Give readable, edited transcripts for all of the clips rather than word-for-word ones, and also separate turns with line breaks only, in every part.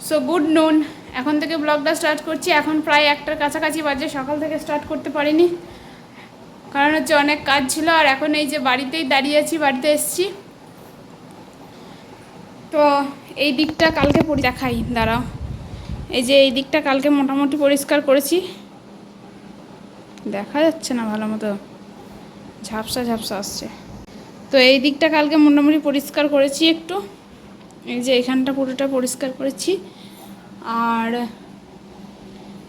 So good নুন, এখন থেকে ব্লগটা স্টার্ট করছি। এখন প্রায় 1টার কাছাকাছি বাজে। সকাল থেকে স্টার্ট করতে পারিনি, কারণ হচ্ছে অনেক কাজ ছিল। আর এখন এই যে বাড়িতেই দাঁড়িয়ে আছি, বাড়িতে এসেছি। তো এই দিকটা কালকে দেখাই, দাঁড়াও। এই যে এই দিকটা কালকে মোটামুটি পরিষ্কার করেছি। দেখা যাচ্ছে না ভালো মতো, ঝাপসা ঝাপসা আসছে। তো এই দিকটা কালকে মোটামুটি পরিষ্কার করেছি একটু। এই যে এখানটা পুরোটা পরিষ্কার করেছি। আর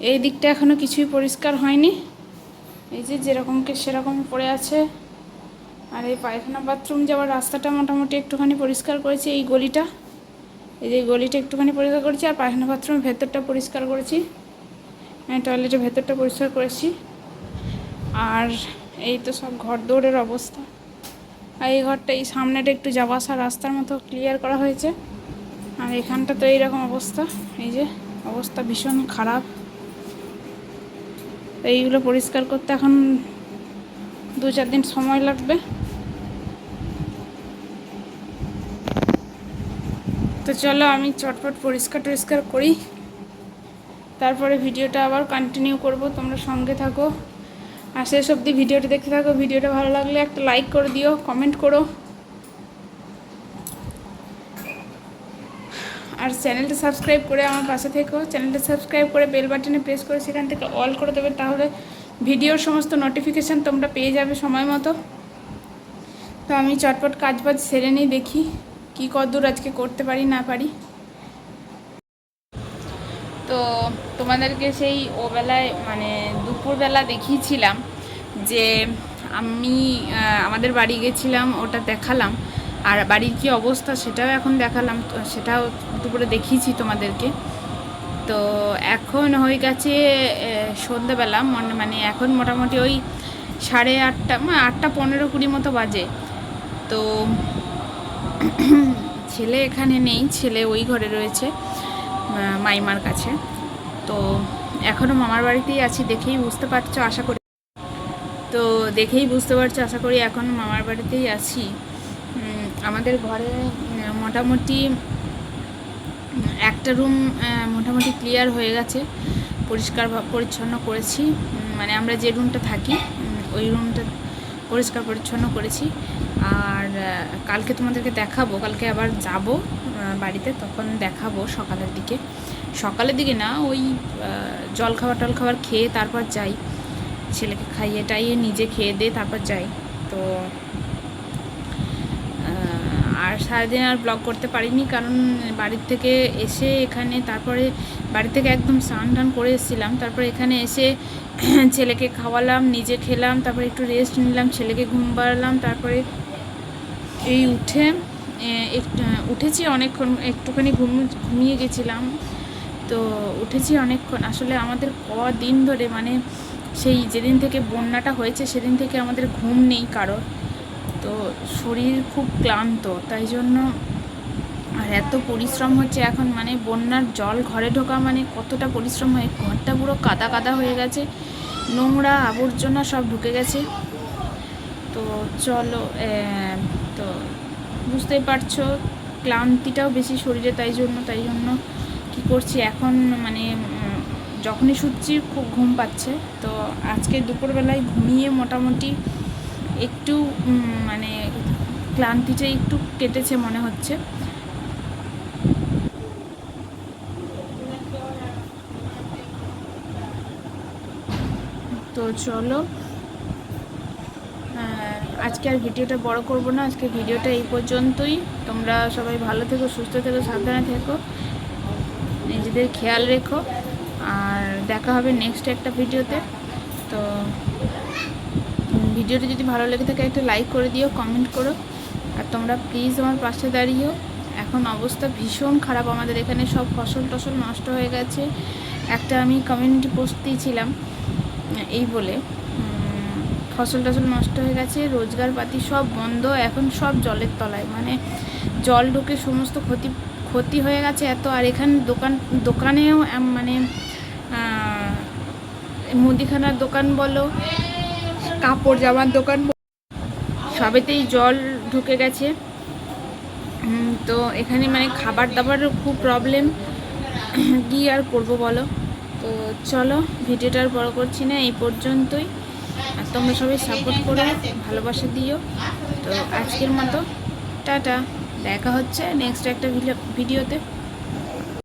এই দিকটা এখনও কিছুই পরিষ্কার হয়নি। এই যে যেরকমকে সেরকম পড়ে আছে। আর এই পায়খানা বাথরুম যাওয়ার রাস্তাটা মোটামুটি একটুখানি পরিষ্কার করেছি। এই গলিটা, এই যে গলিটা একটুখানি পরিষ্কার করেছি। আর পায়খানা বাথরুমের ভেতরটা পরিষ্কার করেছি, টয়লেটের ভেতরটা পরিষ্কার করেছি। আর এই তো সব ঘর দৌড়ের অবস্থা। আর এই ঘরটা, এই সামনেটা একটু যাওয়া আসা রাস্তার মতো ক্লিয়ার করা হয়েছে। আর এখানটা তো এইরকম অবস্থা, এই যে অবস্থা ভীষণ খারাপ। এইগুলো পরিষ্কার করতে এখন 2-4 দিন সময় লাগবে। তো চলো আমি চটপট পরিষ্কার করি, তারপরে ভিডিওটা আবার কন্টিনিউ করব। তোমরা সঙ্গে থাকো আর শেষ অবধি ভিডিওটা দেখতে থাকো। ভিডিওটা ভালো লাগলে একটা লাইক করে দিও, কমেন্ট করো। আর চ্যানেলটা সাবস্ক্রাইব করে আমার পাশে থেকো। চ্যানেলটা সাবস্ক্রাইব করে বেল বাটনে প্রেস করে সেখান থেকে অল করে দেবে, তাহলে ভিডিওর সমস্ত নোটিফিকেশান তোমরা পেয়ে যাবে সময় মতো। তো আমি চটপট কাজবাজ সেরে নিই, দেখি কী কদ্দূর আজকে করতে পারি না পারি। তো তোমাদেরকে সেই ওবেলায় মানে দুপুরবেলা দেখিয়েছিলাম যে আমি আমাদের বাড়ি গেছিলাম, ওটা দেখালাম। আর বাড়ির কী অবস্থা সেটাও এখন দেখালাম, সেটাও দুপুরে দেখিয়েছি তোমাদেরকে। তো এখন হয়ে গেছে সন্ধ্যেবেলা, মানে এখন মোটামুটি ওই 8:30, 8:15-20 মতো বাজে। তো ছেলে এখানে নেই, ছেলে ওই ঘরে রয়েছে মাইমার কাছে। তো এখনও মামার বাড়িতেই আছি, দেখেই বুঝতে পারছো আশা করি। আশা করি এখন মামার বাড়িতেই আছি। আমাদের ঘরে মোটামুটি একটা রুম মোটামুটি ক্লিয়ার হয়ে গেছে, পরিষ্কার পরিচ্ছন্ন করেছি। মানে আমরা যে রুমটা থাকি ওই রুমটা পরিষ্কার পরিচ্ছন্ন করেছি। আর কালকে তোমাদেরকে দেখাবো, কালকে আবার যাব বাড়িতে, তখন দেখাবো সকালের দিকে না, ওই জলখাবার খেয়ে তারপর যাই। ছেলেকে খাইয়ে টাইয়ে নিজে খেয়ে দিয়ে তারপর যাই। তো আর সারাদিন আর ব্লগ করতে পারিনি, কারণ বাড়ির থেকে এসে এখানে, তারপরে বাড়ি থেকে একদম স্নান টান করে এসেছিলাম। তারপরে এখানে এসে ছেলেকে খাওয়ালাম, নিজে খেলাম, তারপরে একটু রেস্ট নিলাম, ছেলেকে ঘুম পাড়ালাম। তারপরে এই উঠেছি অনেকক্ষণ, একটুখানি ঘুমিয়ে গেছিলাম। তো উঠেছি অনেকক্ষণ। আসলে আমাদের কদিন ধরে, মানে সেই যেদিন থেকে বন্যাটা হয়েছে সেদিন থেকে আমাদের ঘুম নেই কারোর। তো শরীর খুব ক্লান্ত, তাই জন্য। আর এত পরিশ্রম হচ্ছে এখন, মানে বন্যার জল ঘরে ঢোকা মানে কতটা পরিশ্রম হয়। ঘরটা পুরো কাদা কাদা হয়ে গেছে, নোংরা আবর্জনা সব ঢুকে গেছে। তো চলো, তো বুঝতেই পারছো ক্লান্তিটাও বেশি শরীরে, তাই জন্য কি করছি এখন, মানে যখনই শুচ্ছি খুব ঘুম পাচ্ছে। তো আজকে দুপুরবেলায় ঘুমিয়ে মোটামুটি একটু মানে ক্লান্তিটা একটু কেটেছে মনে হচ্ছে। তো চলো, আজকে আর ভিডিওটা বড় করব না, আজকে ভিডিওটা এই পর্যন্তই। তোমরা সবাই ভালো থেকো, সুস্থ থেকো, সাবধানে থেকো, নিজেদের খেয়াল রেখো। আর দেখা হবে নেক্সট একটা ভিডিওতে। তো ভিডিওটা যদি ভালো লেগে থাকে একটা লাইক করে দিও, কমেন্ট করো। আর তোমরা প্লিজ আমার পাশে দাঁড়িয়েও। এখন অবস্থা ভীষণ খারাপ, আমাদের এখানে সব ফসল টসল নষ্ট হয়ে গেছে। একটা আমি কমিউনিটি পোস্ট দিয়েছিলাম এই বলে, ফসল টসল নষ্ট হয়ে গেছে, রোজগারপাতি সব বন্ধ, এখন সব জলের তলায়, মানে জল ঢুকে সমস্ত ক্ষতি হয়ে গেছে এত। আর এখানে দোকানেও মানে মুদিখানার দোকান বলো, কাপড় জামার দোকান, সবেতেই জল ঢুকে গেছে। তো এখানে মানে খাবার দাবারের খুব প্রবলেম। কী আর করবো বলো। তো চলো ভিডিওটা আর বড় করছি না, এই পর্যন্তই। আর তোমরা সবাই সাপোর্ট করো, ভালোবাসা দিও। তো আজকের মতো টাটা, দেখা হচ্ছে নেক্সট একটা ভিডিওতে।